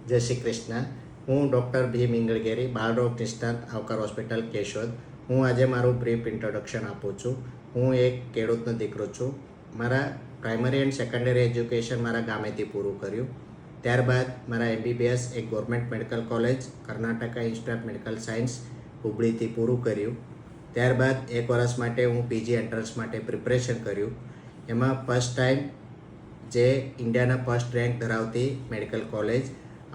જય શ્રી કૃષ્ણ. હું ડૉક્ટર ભી મિંગળગેરી, બાળરોગ નિષ્ણાત, આવકાર હોસ્પિટલ, કેશોદ. હું આજે મારું બ્રીફ ઇન્ટ્રોડક્શન આપું છું. હું એક ખેડૂતનો દીકરો છું. મારા પ્રાઇમરી એન્ડ સેકન્ડરી એજ્યુકેશન મારા ગામેથી પૂરું કર્યું. ત્યારબાદ મારા MBBS એક government medical college Karnataka institute of medical science હુબળીથી પૂરું કર્યું. ત્યારબાદ એક વર્ષ માટે હું PG એન્ટ્રન્સ માટે પ્રિપરેશન કર્યું. એમાં ફર્સ્ટ ટાઈમ જે ઇન્ડિયાના ફર્સ્ટ રેન્ક ધરાવતી medical college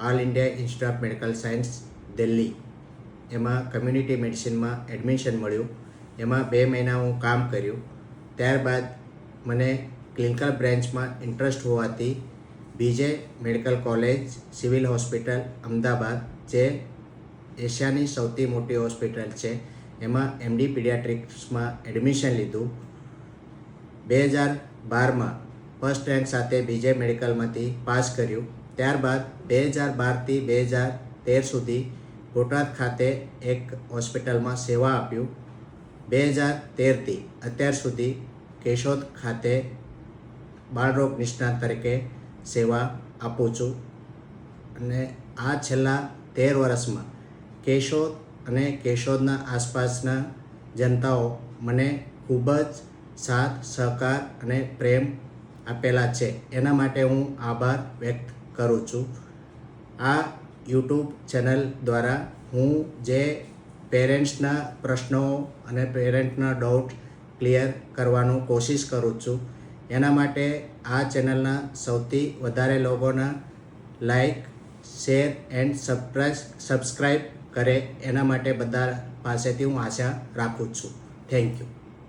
all India institute of medical science Delhi, એમાં કમ્યુનિટી મેડિસિનમાં એડમિશન મળ્યું. એમાં 2 મહિના હું કામ કર્યું. ત્યારબાદ મને ક્લિનિકલ બ્રાન્ચમાં ઇન્ટરેસ્ટ હોવાથી BJ medical college civil hospital Ahmedabad, જે એશિયાની સૌથી મોટી હોસ્પિટલ છે, એમાં MD પીડિયાટ્રિક્સમાં એડમિશન લીધું. 2012માં ફર્સ્ટ રેન્ક સાથે BJ મેડિકલમાંથી પાસ કર્યું. ત્યારબાદ 2012થી 2013 સુધી બોટાદ ખાતે એક હોસ્પિટલમાં સેવા આપ્યું. 2013થી અત્યાર સુધી કેશોદ ખાતે બાળરોગ નિષ્ણાત તરીકે સેવા આપું છું. અને આ છેલ્લા 13 વર્ષમાં કેશોદ અને કેશોદના આસપાસના જનતાઓ મને ખૂબ જ સાથ, સહકાર અને પ્રેમ આપેલા છે. એના માટે હું આભાર વ્યક્ત કરું છું. આ YouTube ચેનલ દ્વારા હું જે પેરેન્ટ્સના પ્રશ્નો અને પેરેન્ટ્સના ડાઉટ ક્લિયર કરવાનું કોશિશ કરું છું. એના માટે આ ચેનલના સૌથી વધારે લોકોના લાઈક, શેર એન્ડ સબસ્ક્રાઈબ કરે, એના માટે બધા પાસેથી હું આશા રાખું છું. Thank you.